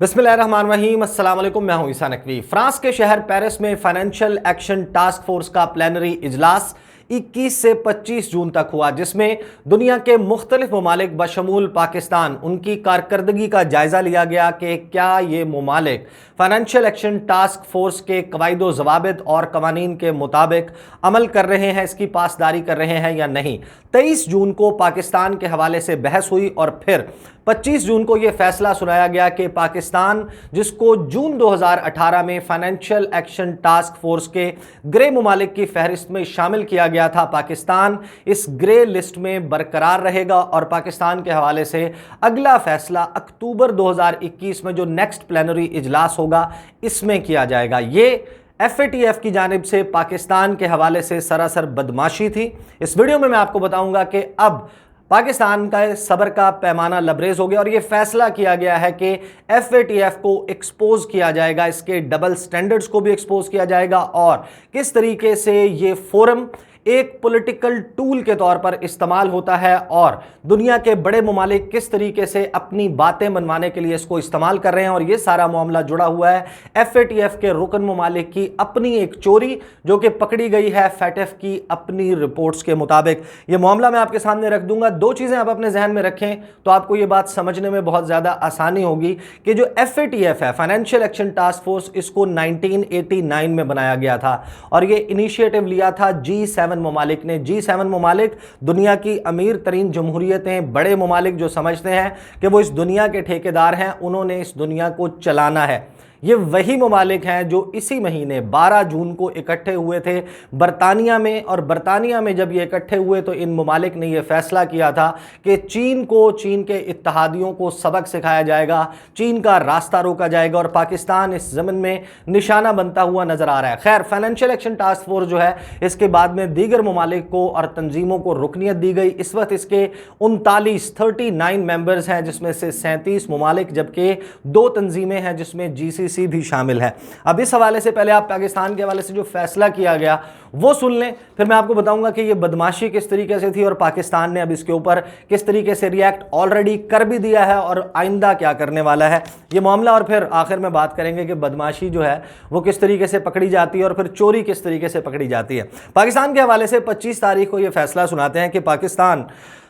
बिस्मिल्लाहिर्रहमानिर्रहीम, अस्सलाम वालेकुम। मैं हूं ईसा नकवी। फ्रांस के शहर पेरिस में फाइनेंशियल एक्शन टास्क फोर्स का प्लेनरी इजलास 21 से 25 जून तक हुआ, जिसमें दुनिया के मुख्तलिफ ममालिक बशमूल पाकिस्तान उनकी कारकर्दगी का जायज़ा लिया गया कि क्या ये ममालिक फाइनेंशियल एक्शन टास्क फोर्स के कवायद ज़वाबित और कवानीन के मुताबिक अमल कर रहे हैं, इसकी पासदारी कर रहे हैं या नहीं। 23 जून को पाकिस्तान के हवाले से बहस हुई और फिर 25 जून को यह फैसला सुनाया गया कि पाकिस्तान, जिसको जून 2018 में फाइनेंशियल एक्शन टास्क फोर्स के ग्रे ममालिक की फहरिस्त में शामिल किया गया था, पाकिस्तान इस ग्रे लिस्ट में बरकरार रहेगा और पाकिस्तान के हवाले से अगला फैसला अक्टूबर 2021 में जो नेक्स्ट प्लेनरी इजलास होगा इसमें किया जाएगा। ये FATF की जानिब से पाकिस्तान के हवाले से सरासर बदमाशी थी। इस वीडियो में मैं आपको बताऊंगा कि अब पाकिस्तान का सब्र का पैमाना लबरेज हो गया और यह फैसला किया गया है कि FATF को एक्सपोज किया जाएगा, इसके डबल स्टैंडर्ड्स को भी एक्सपोज किया जाएगा और किस तरीके से ये फोरम एक पॉलिटिकल टूल के तौर पर इस्तेमाल होता है और दुनिया के बड़े ममालिक किस तरीके से अपनी बातें मनवाने के लिए इसको इस्तेमाल कर रहे हैं। और ये सारा मामला जुड़ा हुआ है FATF के रुकन ममालिक की अपनी एक चोरी जो कि पकड़ी गई है FATF की अपनी रिपोर्ट्स के मुताबिक। ये मामला मैं आपके सामने रख दूंगा। दो चीज़ें आप अपने जहन में रखें तो आपको ये बात समझने में बहुत ज़्यादा आसानी होगी कि जो FATF है, फाइनेंशियल एक्शन टास्क फोर्स, इसको 1989 में बनाया गया था और ये इनिशिएटिव लिया था G7 ममालिक ने। G7 ममालिक दुनिया की अमीर तरीन जमहूरियतें, बड़े ममालिक जो समझते हैं कि वो इस दुनिया के ठेकेदार हैं, उन्होंने इस दुनिया को चलाना है। ये वही ममालिक हैं जो इसी महीने 12 जून को इकट्ठे हुए थे बरतानिया में, और बरतानिया में जब ये इकट्ठे हुए तो इन ममालिक ने यह फैसला किया था कि चीन को, चीन के इत्तेहादियों को सबक सिखाया जाएगा, चीन का रास्ता रोका जाएगा और पाकिस्तान इस ज़मीन में निशाना बनता हुआ नजर आ रहा है। खैर, फाइनेंशियल एक्शन टास्क फोर्स जो है इसके बाद में दीगर ममालिक को और तंजीमों को रुकनियत दी गई। इस वक्त इसके 39 मेंबर्स हैं, जिसमें से 37 ममालिक, जबकि 2 तंजीमें हैं जिसमें GCC भी शामिल है। अब इस हवाले से पहले आप पाकिस्तान के हवाले से जो फैसला किया गया वो सुन लें, फिर मैं आपको बताऊंगा कि ये बदमाशी किस तरीके से थी और पाकिस्तान ने अब इसके ऊपर किस तरीके से रिएक्ट ऑलरेडी कर भी दिया है और आइंदा क्या करने वाला है ये मामला। और फिर आखिर में बात करेंगे कि बदमाशी जो है वो किस तरीके से पकड़ी जाती है और फिर चोरी किस तरीके से पकड़ी जाती है। पाकिस्तान के हवाले से 25 तारीख को यह फैसला सुनाते हैं कि पाकिस्तान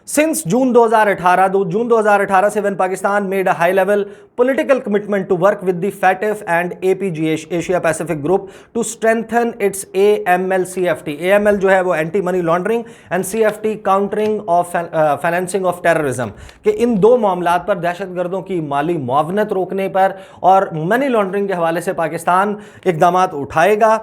Since June 2018 से when Pakistan made a high-level political commitment to work with the FATF and APG Asia Pacific Group to strengthen its AML-CFT. AML जो है वो anti money laundering and CFT countering of financing of terrorism के इन दो मामलात पर, दहशतगर्दों की माली मुआवनत रोकने पर और मनी लॉन्ड्रिंग के हवाले से पाकिस्तान इक़दामात उठाएगा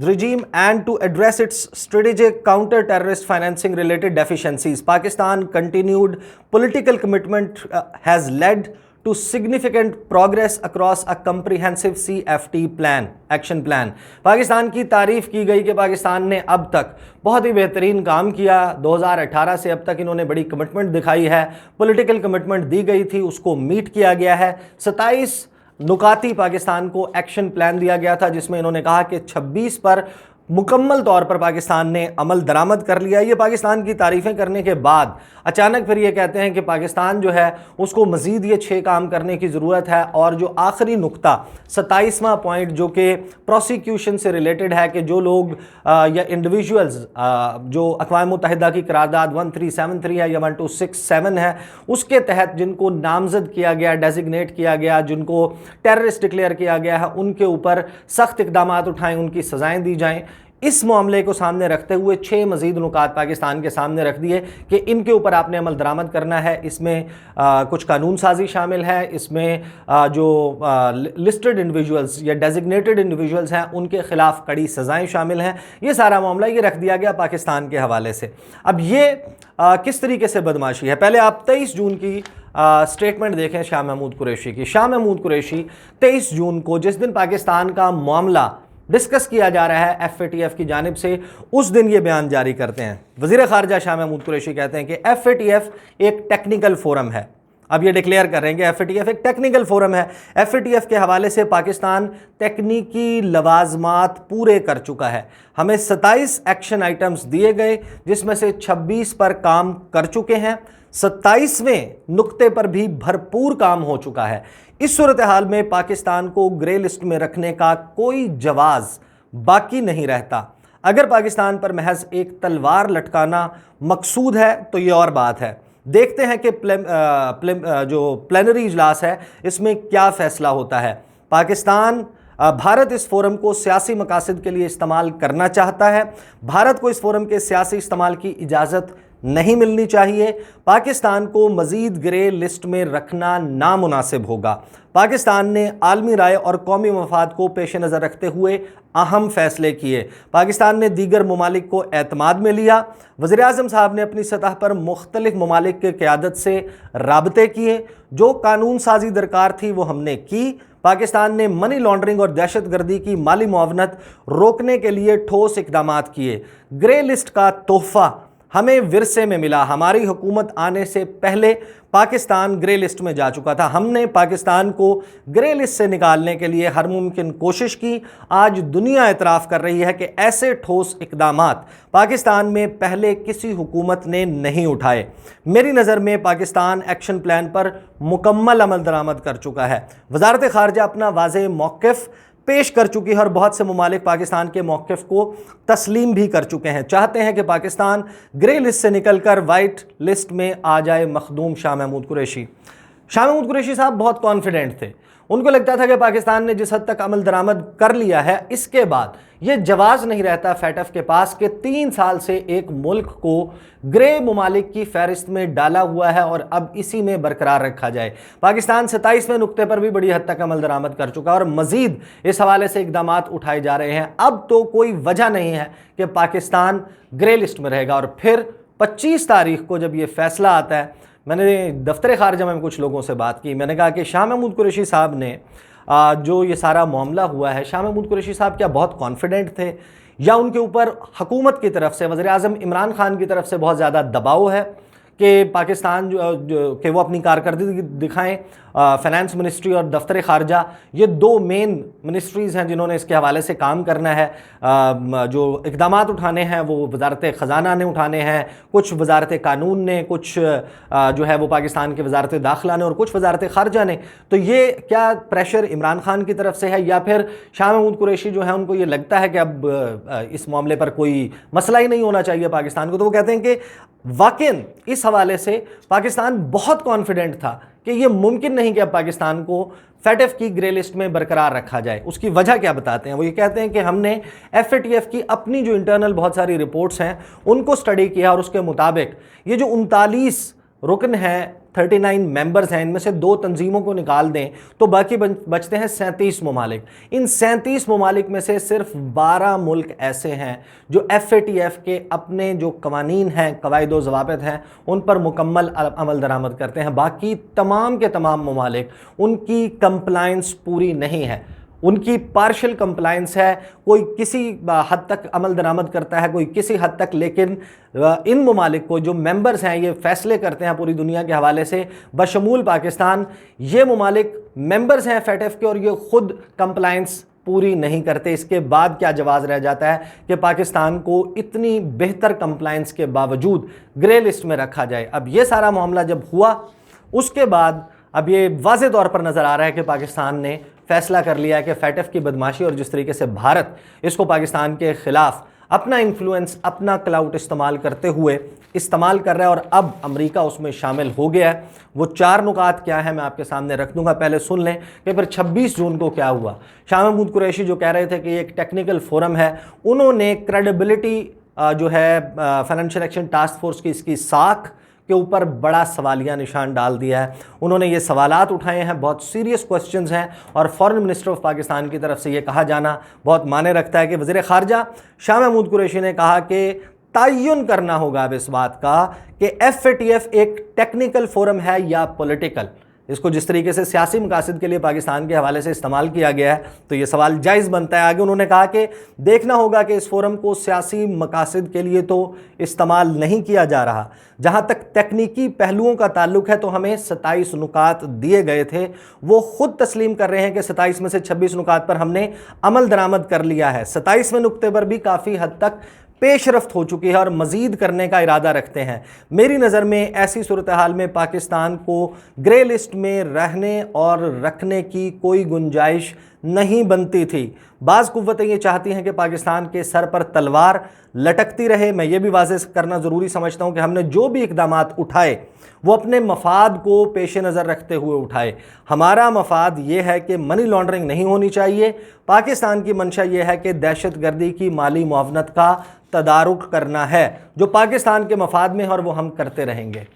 regime and to address its strategic counter-terrorist financing related deficiencies. Pakistan continued political commitment has led to significant progress across a comprehensive CFT plan, action plan. Pakistan की तारीफ की गई कि पाकिस्तान ने अब तक बहुत ही बेहतरीन काम किया। 2018 से अब तक इन्होंने बड़ी कमिटमेंट दिखाई है, पॉलिटिकल कमिटमेंट दी गई थी, उसको मीट किया गया है। 27 नुकाती पाकिस्तान को एक्शन प्लान दिया गया था जिसमें इन्होंने कहा कि 26 पर मुकम्मल तौर पर पाकिस्तान ने अमल दरामद कर लिया। ये पाकिस्तान की तारीफ़ें करने के बाद अचानक फिर ये कहते हैं कि पाकिस्तान जो है उसको मज़ीद ये 6 काम करने की ज़रूरत है। और जो आखिरी नुक्ता 27वां पॉइंट जो कि प्रोसिक्यूशन से रिलेटेड है कि जो लोग या इंडिविजुअल्स जो अक़वाम मुत्तहिदा की करारदाद 1373 है या 1267 है उसके तहत जिनको नामज़द किया गया, डेजिग्नेट किया गया, जिनको टेररिस्ट डिक्लेयर किया गया है, उनके ऊपर सख्त इक़दामात उठाएँ, उनकी सज़ाएँ दी जाएँ। इस मामले को सामने रखते हुए 6 मज़ीद नुकात पाकिस्तान के सामने रख दिए कि इनके ऊपर आपने अमल दरामद करना है। इसमें कुछ कानून साजी शामिल है, इसमें जो लिस्टेड इंडिविजुअल्स या डेजिग्नेटेड इंडिविजुअल्स हैं उनके ख़िलाफ़ कड़ी सज़ाएँ शामिल हैं। ये सारा मामला ये रख दिया गया पाकिस्तान के हवाले से। अब ये किस तरीके से बदमाशी है, पहले आप 23 जून की स्टेटमेंट देखें शाह महमूद कुरैशी की। शाह महमूद कुरैशी 23 जून को, जिस दिन पाकिस्तान का मामला डिस्कस किया जा रहा है FATF की जानिब से, उस दिन ये बयान जारी करते हैं। वज़ीर ख़ारजा शाह महमूद कुरैशी कहते हैं कि FATF एक टेक्निकल फोरम है اب یہ ڈکلیئر کر رہے ہیں کہ FATF ایک ٹیکنیکل فورم ہے. FATF کے حوالے سے پاکستان تکنیکی لوازمات پورے کر چکا ہے. ہمیں 27 ایکشن آئٹمز دیے گئے جس میں سے 26 پر کام کر چکے ہیں. 27ویں نقطے پر بھی بھرپور کام ہو چکا ہے. اس صورتحال میں پاکستان کو گرے لسٹ میں رکھنے کا کوئی جواز باقی نہیں رہتا. اگر پاکستان پر محض ایک تلوار لٹکانا مقصود ہے تو یہ اور بات ہے. دیکھتے ہیں کہ جو پلینری اجلاس ہے اس میں کیا فیصلہ ہوتا ہے. بھارت اس فورم کو سیاسی مقاصد کے لیے استعمال کرنا چاہتا ہے. بھارت کو اس فورم کے سیاسی استعمال کی اجازت نہیں ملنی چاہیے. پاکستان کو مزید گرے لسٹ میں رکھنا نامناسب ہوگا. پاکستان نے عالمی رائے اور قومی مفاد کو پیش نظر رکھتے ہوئے اہم فیصلے کیے. پاکستان نے دیگر ممالک کو اعتماد میں لیا. وزیر اعظم صاحب نے اپنی سطح پر مختلف ممالک کے قیادت سے رابطے کیے. جو قانون سازی درکار تھی وہ ہم نے کی. پاکستان نے منی لانڈرنگ اور دہشت گردی کی مالی معاونت روکنے کے لیے ٹھوس اقدامات کیے. گرے لسٹ کا تحفہ ہمیں ورثے میں ملا. ہماری حکومت آنے سے پہلے پاکستان گرے لسٹ میں جا چکا تھا. ہم نے پاکستان کو گرے لسٹ سے نکالنے کے لیے ہر ممکن کوشش کی. آج دنیا اعتراف کر رہی ہے کہ ایسے ٹھوس اقدامات پاکستان میں پہلے کسی حکومت نے نہیں اٹھائے. میری نظر میں پاکستان ایکشن پلان پر مکمل عمل درآمد کر چکا ہے. وزارت خارجہ اپنا واضح موقف پیش کر چکی ہے اور بہت سے ممالک پاکستان کے موقف کو تسلیم بھی کر چکے ہیں. چاہتے ہیں کہ پاکستان گرے لسٹ سے نکل کر وائٹ لسٹ میں آ جائے. مخدوم شاہ محمود قریشی صاحب بہت کانفیڈنٹ تھے. ان کو لگتا تھا کہ پاکستان نے جس حد تک عمل درآمد کر لیا ہے اس کے بعد یہ جواز نہیں رہتا FATF کے پاس کہ 3 سال سے ایک ملک کو گرے ممالک کی فہرست میں ڈالا ہوا ہے اور اب اسی میں برقرار رکھا جائے. پاکستان 27ویں نقطے پر بھی بڑی حد تک عمل درآمد کر چکا اور مزید اس حوالے سے اقدامات اٹھائے جا رہے ہیں. اب تو کوئی وجہ نہیں ہے کہ پاکستان گرے لسٹ میں رہے گا. اور پھر 25 تاریخ کو جب یہ فیصلہ آتا ہے, میں نے دفتر خارجہ میں کچھ لوگوں سے بات کی. میں نے کہا کہ شاہ محمود قریشی صاحب نے جو یہ سارا معاملہ ہوا ہے, شاہ محمود قریشی صاحب کیا بہت کانفیڈنٹ تھے یا ان کے اوپر حکومت کی طرف سے, وزیر اعظم عمران خان کی طرف سے بہت زیادہ دباؤ ہے کہ پاکستان کہ وہ اپنی کارکردگی دکھائیں؟ فائنانس منسٹری اور دفتر خارجہ یہ 2 مین منسٹریز ہیں جنہوں نے اس کے حوالے سے کام کرنا ہے. جو اقدامات اٹھانے ہیں وہ وزارت خزانہ نے اٹھانے ہیں, کچھ وزارت قانون نے, کچھ جو ہے وہ پاکستان کے وزارت داخلہ نے اور کچھ وزارت خارجہ نے. تو یہ کیا پریشر عمران خان کی طرف سے ہے یا پھر شاہ محمود قریشی جو ہے ان کو یہ لگتا ہے کہ اب اس معاملے پر کوئی مسئلہ ہی نہیں ہونا چاہیے پاکستان کو؟ تو وہ کہتے ہیں کہ واقعاً اس حوالے سے پاکستان بہت کانفیڈنٹ تھا کہ یہ ممکن نہیں کہ اب پاکستان کو FATF کی گرے لسٹ میں برقرار رکھا جائے. اس کی وجہ کیا بتاتے ہیں؟ وہ یہ کہتے ہیں کہ ہم نے FATF کی اپنی جو انٹرنل بہت ساری رپورٹس ہیں ان کو سٹڈی کیا اور اس کے مطابق یہ جو 39 رکن ہیں, 39 ممبرز ہیں, ان میں سے 2 تنظیموں کو نکال دیں تو باقی بچتے ہیں 37 ممالک. ان 37 ممالک میں سے صرف 12 ملک ایسے ہیں جو FATF کے اپنے جو قوانین ہیں, قواعد و ضوابط ہیں, ان پر مکمل عمل درآمد کرتے ہیں. باقی تمام کے تمام ممالک ان کی کمپلائنس پوری نہیں ہے, ان کی پارشل کمپلائنس ہے. کوئی کسی حد تک عمل درآمد کرتا ہے, کوئی کسی حد تک, لیکن ان ممالک کو جو ممبرز ہیں یہ فیصلے کرتے ہیں پوری دنیا کے حوالے سے بشمول پاکستان. یہ ممالک ممبرز ہیں FATF کے اور یہ خود کمپلائنس پوری نہیں کرتے. اس کے بعد کیا جواز رہ جاتا ہے کہ پاکستان کو اتنی بہتر کمپلائنس کے باوجود گرے لسٹ میں رکھا جائے. اب یہ سارا معاملہ جب ہوا اس کے بعد اب یہ واضح طور پر نظر آ رہا ہے کہ پاکستان نے فیصلہ کر لیا ہے کہ FATF کی بدماشی اور جس طریقے سے بھارت اس کو پاکستان کے خلاف اپنا انفلوئنس, اپنا کلاؤٹ استعمال کرتے ہوئے استعمال کر رہا ہے اور اب امریکہ اس میں شامل ہو گیا ہے. وہ 4 نکات کیا ہیں میں آپ کے سامنے رکھ دوں گا. پہلے سن لیں کہ پھر 26 جون کو کیا ہوا. شاہ محمود قریشی جو کہہ رہے تھے کہ یہ ایک ٹیکنیکل فورم ہے, انہوں نے کریڈیبلٹی جو ہے فائنینشیل ایکشن ٹاسک فورس کی اس کی ساکھ کے اوپر بڑا سوالیہ نشان ڈال دیا ہے. انہوں نے یہ سوالات اٹھائے ہیں, بہت سیریس کوسچنز ہیں اور فارن منسٹر آف پاکستان کی طرف سے یہ کہا جانا بہت معنی رکھتا ہے کہ وزیر خارجہ شاہ محمود قریشی نے کہا کہ تعین کرنا ہوگا اب اس بات کا کہ FATF ایک ٹیکنیکل فورم ہے یا پولیٹیکل. इसको जिस तरीके से सियासी मकासद के लिए पाकिस्तान के हवाले से इस्तेमाल किया गया है तो ये सवाल जायज़ बनता है। आगे उन्होंने कहा कि देखना होगा कि इस फोरम को सियासी मकासद के लिए तो इस्तेमाल नहीं किया जा रहा। जहाँ तक तकनीकी पहलुओं का ताल्लुक है तो हमें 27 नुकात दिए गए थे, वो खुद तस्लीम कर रहे हैं कि 27 में से 26 नुकात पर हमने अमल दरामद कर लिया है। 27वें नुक्ते पर भी काफ़ी हद तक पेशरफ्त हो चुकी है और मज़ीद करने का इरादा रखते हैं। मेरी नज़र में ऐसी सूरत हाल में पाकिस्तान को ग्रे लिस्ट में रहने और रखने की कोई गुंजाइश नहीं बनती थी। बाज़ कुव्वतें ये चाहती हैं कि पाकिस्तान के सर पर तलवार लटकती रहे। मैं ये भी वाज़ेह करना ज़रूरी समझता हूँ कि हमने जो भी इक़दामात उठाए वो अपने मफाद को पेश नज़र रखते हुए उठाए। हमारा मफाद ये है कि मनी लॉन्ड्रिंग नहीं होनी चाहिए। पाकिस्तान की मंशा ये है कि दहशत गर्दी की माली मुआवनत का तदारुक करना है, जो पाकिस्तान के मफाद में है और वो हम करते रहेंगे।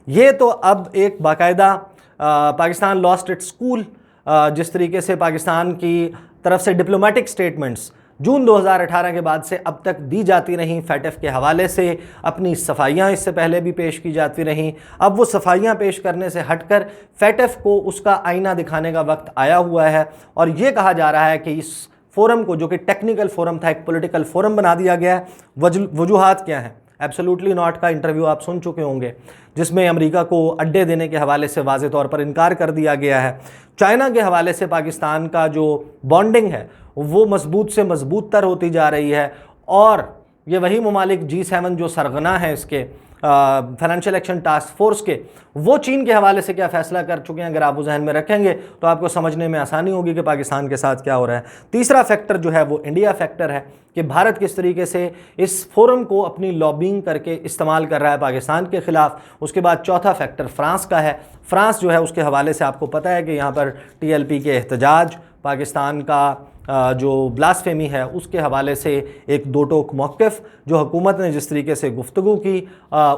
ये तो अब एक बाकायदा पाकिस्तान लॉस्ट इट्स कूल, जिस तरीके से पाकिस्तान की तरफ से डिप्लोमेटिक स्टेटमेंट्स जून 2018 के बाद से अब तक दी जाती रहीं, फैटफ के हवाले से अपनी सफाइयाँ इससे पहले भी पेश की जाती रहीं। अब वो सफाइयाँ पेश करने से हटकर फैटफ को उसका आईना दिखाने का वक्त आया हुआ है और ये कहा जा रहा है कि इस फोरम को, जो कि टेक्निकल फोरम था, एक पॉलिटिकल फोरम बना दिया गया है। वजूहात क्या हैं? एब्सोल्युटली नॉट का इंटरव्यू आप सुन चुके होंगे, जिसमें अमेरिका को अड्डे देने के हवाले से वाज़े तौर पर इनकार कर दिया गया है। चाइना के हवाले से पाकिस्तान का जो बॉन्डिंग है वो मजबूत से मजबूत तर होती जा रही है और ये वही ममालिक G7 जो सरगना है इसके फाइनेंशियल एक्शन टास्क फोर्स के, वो चीन के हवाले से क्या फ़ैसला कर चुके हैं, अगर आप वो जहन में रखेंगे तो आपको समझने में आसानी होगी कि पाकिस्तान के साथ क्या हो रहा है। तीसरा फैक्टर जो है वो इंडिया फैक्टर है कि भारत किस तरीके से इस फोरम को अपनी लॉबिंग करके इस्तेमाल कर रहा है पाकिस्तान के ख़िलाफ़। उसके बाद चौथा फैक्टर फ्रांस का है। फ्रांस जो है उसके हवाले से आपको पता है कि यहाँ पर TLP के एहतजाज, पाकिस्तान का जो ब्लास्फेमी है उसके हवाले से एक दो टोक मौक़िफ़ जो हुकूमत ने जिस तरीके से गुफ्तगू की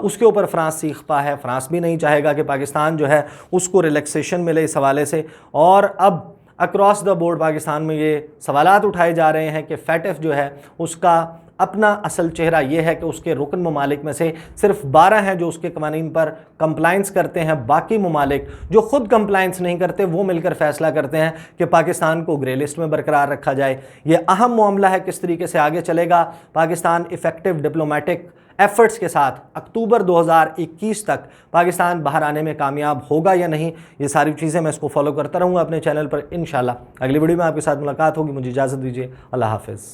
उसके ऊपर फ्रांस सीख पा है। फ्रांस भी नहीं चाहेगा कि पाकिस्तान जो है उसको रिलैक्सेशन मिले इस हवाले से। और अब अक्रॉस द बोर्ड पाकिस्तान में ये सवालात उठाए जा रहे हैं कि फैटफ जो है उसका अपना असल चेहरा ये है कि उसके रुकन ममालिक में से सिर्फ 12 हैं जो उसके कवानीन पर कंप्लाइंस करते हैं। बाकी ममालिक जो ख़ुद कंप्लाइंस नहीं करते वो मिलकर फ़ैसला करते हैं कि पाकिस्तान को ग्रे लिस्ट में बरकरार रखा जाए। ये अहम मामला है, किस तरीके से आगे चलेगा पाकिस्तान इफ़ेक्टिव डिप्लोमेटिक एफ़र्ट्स के साथ अक्टूबर 2021 तक पाकिस्तान बाहर आने में कामयाब होगा या नहीं। ये सारी चीज़ें मैं इसको फॉलो करता रहूँगा अपने चैनल पर इंशाल्लाह। अगली वीडियो में आपके साथ मुलाकात होगी। मुझे इजाज़त दीजिए। अल्लाह हाफ़िज़।